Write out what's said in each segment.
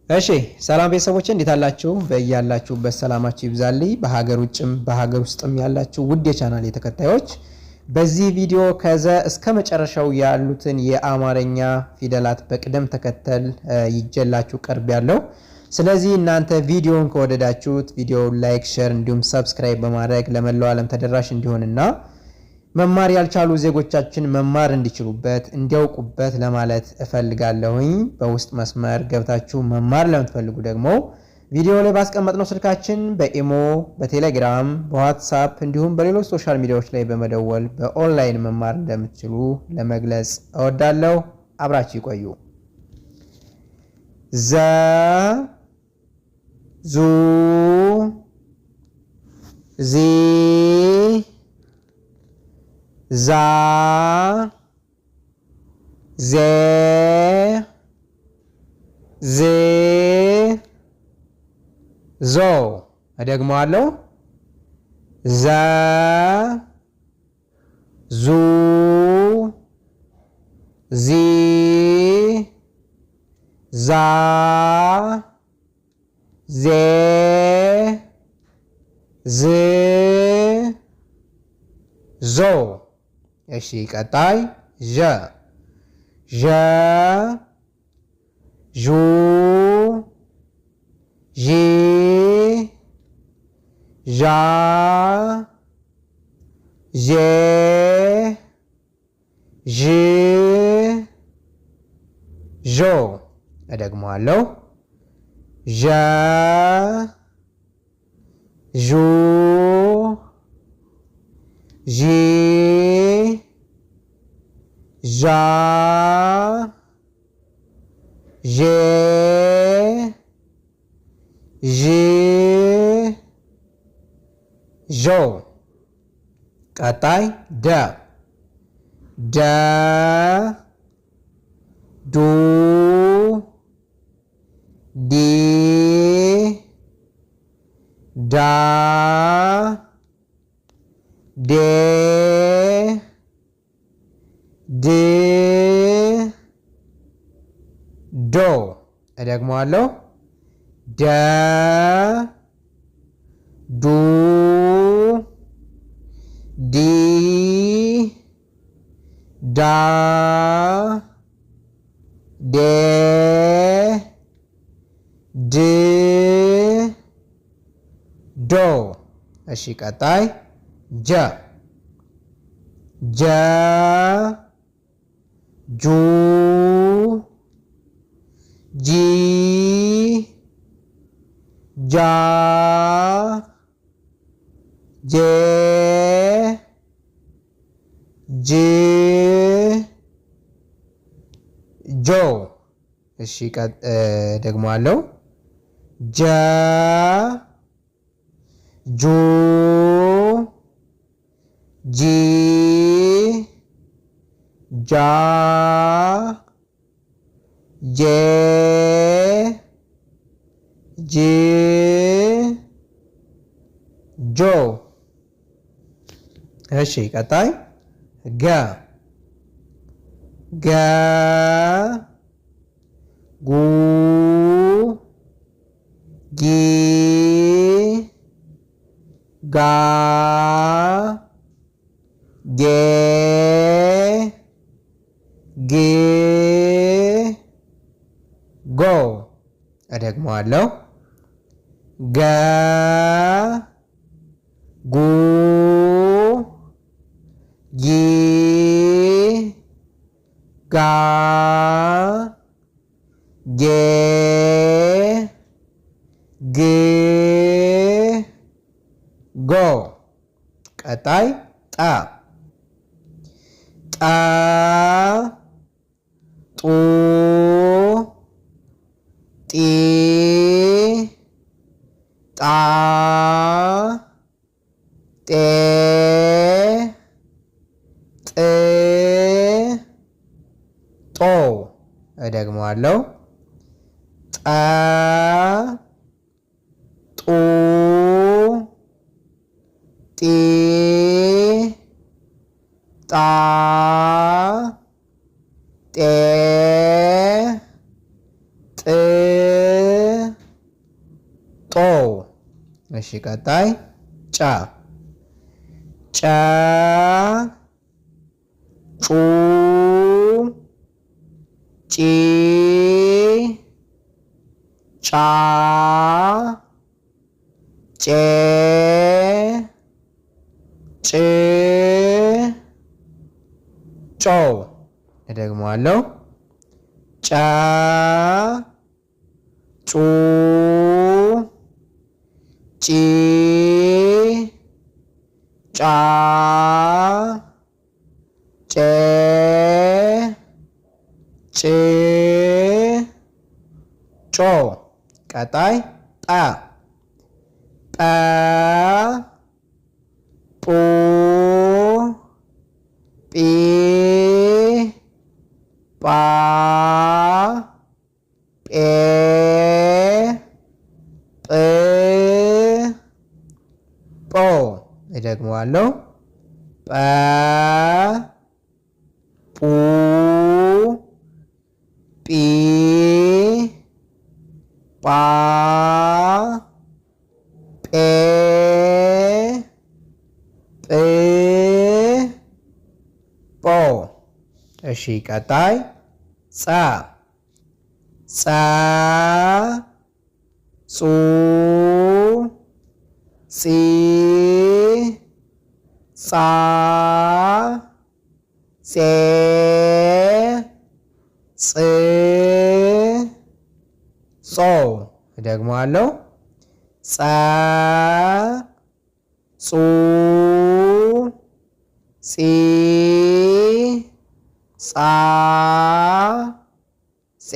እሺ ሰላም ቤተሰቦቼ እንዴት አላችሁ? በእያላችሁበት ሰላማችሁ ይብዛልኝ። በሀገር ውጭም በሀገር ውስጥም ያላችሁ ውድ የቻናሌ ተከታዮች በዚህ ቪዲዮ ከዘ እስከ መጨረሻው ያሉትን የአማርኛ ፊደላት በቅደም ተከተል ይጀላችሁ ቀርብ ያለው። ስለዚህ እናንተ ቪዲዮውን ከወደዳችሁት ቪዲዮውን ላይክ፣ ሼር እንዲሁም ሰብስክራይብ በማድረግ ለመላው ዓለም ተደራሽ እንዲሆንና መማር ያልቻሉ ዜጎቻችን መማር እንዲችሉበት እንዲያውቁበት ለማለት እፈልጋለሁኝ። በውስጥ መስመር ገብታችሁ መማር ለምትፈልጉ ደግሞ ቪዲዮ ላይ ባስቀመጥነው ስልካችን በኢሞ፣ በቴሌግራም፣ በዋትስአፕ እንዲሁም በሌሎች ሶሻል ሚዲያዎች ላይ በመደወል በኦንላይን መማር እንደምትችሉ ለመግለጽ እወዳለሁ። አብራችሁ ይቆዩ። ዘ ዙ ዚ ዛ ዜ ዜ ዞ እደግመዋለሁ። ዘ ዙ ዚ ዛ ዜ ዝ ዞ። እሺ ቀጣይ ዠ ዠ ዡ ዢ ዣ ዤ ዥ ዦ እደግመዋለሁ። ዠ ዡ ዢ ዣ ዤ ዥ ዦ። ቀጣይ ደ ደ ዱ ዲ ዳ ዴ ድ ዶ እደግመዋለሁ። ደ ዱ ዲ ዳ ዴ ድ ዶ። እሺ ቀጣይ ጀ ጀ ጁ ጂ ጃ ጄ ጅ ጆ። እሺ ደግመዋለሁ። ጀ ጁ ጂ ጃ ጄ ጅ ጆ። እሺ ቀጣይ ገ ገ ጉ ጊ ጋ ጌ ግ ጎ እደግመዋለሁ። ገ ጉ ጊ ጋ ጌ ግ ጎ። ቀጣይ ጠ ጠ ጡ ጢ ጣ ጤ ጥ ጦ እደግመዋለሁ። ጠ ጡ ጢ ጣ ጤ ጥ እሺ ቀጣይ ጫ ጫ ጩ ጪ ጫ ጬ ጭ ጮ እደግመዋለሁ ጫ ጩ ጪ ጫ ጬ ጭ ጮ ቀጣይ ጳ ጳ ጱ ጲ ጳ ጴ ጵ ጶ እደግመዋለሁ ጰ ጱ ጲ ጳ ጴ ጵ ጶ እሺ ቀጣይ ጸ ጸ ጹ ጺ ጻ ጼ ጽ ጾ እደግመዋለሁ ጸ ጹ ጺ ጻ ጼ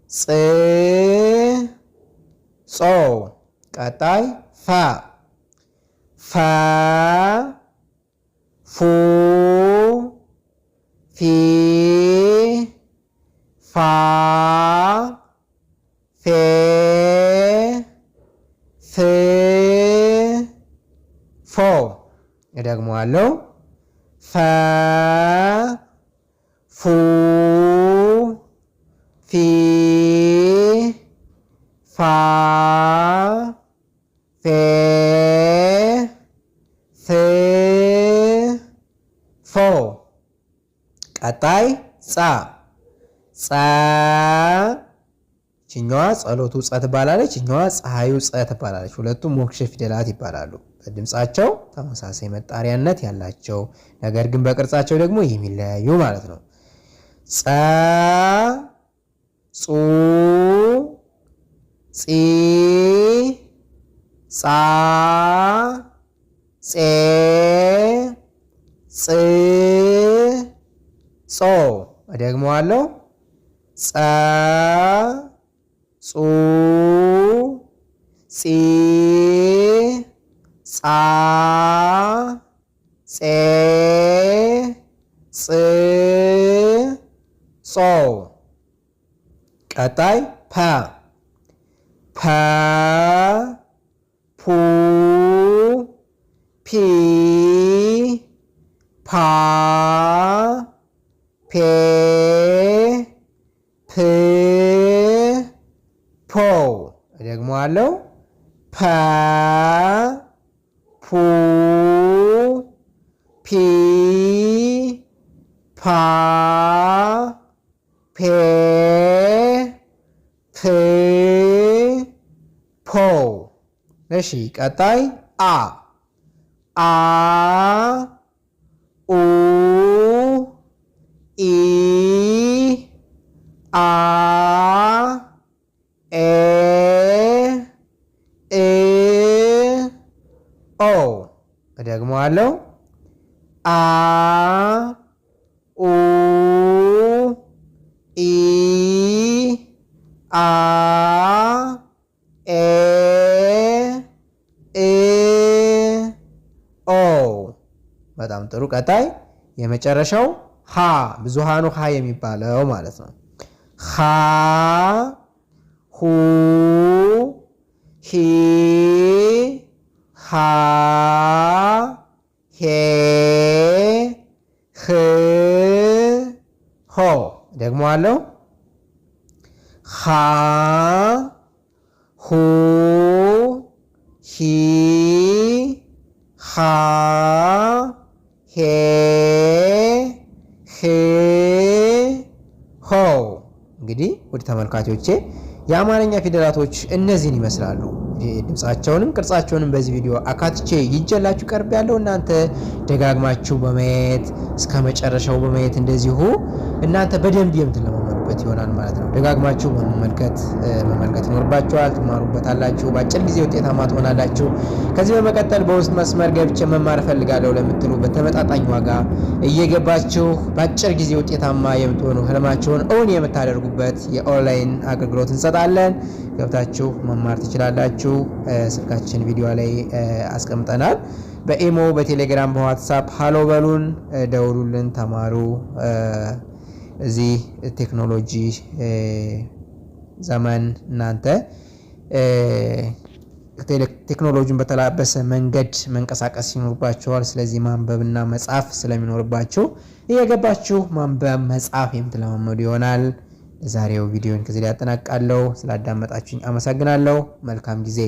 ጽ ጾ ቀጣይ ፈ ፈ ፉ ፊ ፋ ፌ ፍ ፎ እደግመዋለሁ ፈ ፉ ፊ ፋ ፌ ፍ ፎ ቀጣይ ጸ ጸ ችኛዋ ጸሎቱ ጸ ትባላለች። ችኛዋ ፀሐዩ ጸ ትባላለች። ሁለቱም ሞክሼ ፊደላት ይባላሉ። በድምጻቸው ተመሳሳይ መጣሪያነት ያላቸው ነገር ግን በቅርጻቸው ደግሞ የሚለያዩ ማለት ነው። ጸ ጹ ጺ ጻ ጼ ጽ ጾ እደግመዋለሁ ጸ ጹ ጺ ጻ ጼ ጽ ጾ ቀጣይ ፐ ፐ ፑ ፒ ፓ ፔ ፕ ፖ እደግመዋለሁ ፐ ፑ ፒ ፓ ፔ ፕ ፖ እሺ ቀጣይ አ አ ኡ ኢ አ ኤ እ ኦ እደግመዋለሁ አ ኡ ኢ አ ኤ እ ኦ በጣም ጥሩ። ቀጣይ የመጨረሻው ሃ ብዙሃኑ ሃ የሚባለው ማለት ነው። ሃ ሁ ሂ ሃ ሄ ህ ሆ እደግመዋለሁ ሃ ሂ ሃ ሄ ህ ሆ። እንግዲህ ውድ ተመልካቾቼ የአማርኛ ፊደላቶች እነዚህን ይመስላሉ። ድምጻቸውንም ቅርጻቸውንም በዚህ ቪዲዮ አካትቼ ይዤላችሁ ቀርብ ያለው እናንተ ደጋግማችሁ በማየት እስከ መጨረሻው በማየት እንደዚሁ እናንተ በደንብ የምትለማመዱበት ይሆናል ማለት ነው። ደጋግማችሁ መመልከት ይኖርባችኋል። ትማሩበታላችሁ። በአጭር ጊዜ ውጤታማ ትሆናላችሁ። ከዚህ በመቀጠል በውስጥ መስመር ገብቼ መማር እፈልጋለሁ ለምትሉ በተመጣጣኝ ዋጋ እየገባችሁ በአጭር ጊዜ ውጤታማ የምትሆኑ ህልማችሁን እውን የምታደርጉበት የኦንላይን አገልግሎት እንሰጣለን። ገብታችሁ መማር ትችላላችሁ። ስልካችን ቪዲዮ ላይ አስቀምጠናል። በኢሞ፣ በቴሌግራም፣ በዋትሳፕ ሃሎ በሉን፣ ደውሉልን፣ ተማሩ። እዚህ ቴክኖሎጂ ዘመን እናንተ ቴክኖሎጂን በተላበሰ መንገድ መንቀሳቀስ ይኖርባችኋል። ስለዚህ ማንበብና መጻፍ ስለሚኖርባችሁ እየገባችሁ ማንበብ መጻፍ የምትለማመዱ ይሆናል። የዛሬው ቪዲዮን ከዚህ ላይ ያጠናቅቃለሁ። ስላዳመጣችሁኝ አመሰግናለሁ። መልካም ጊዜ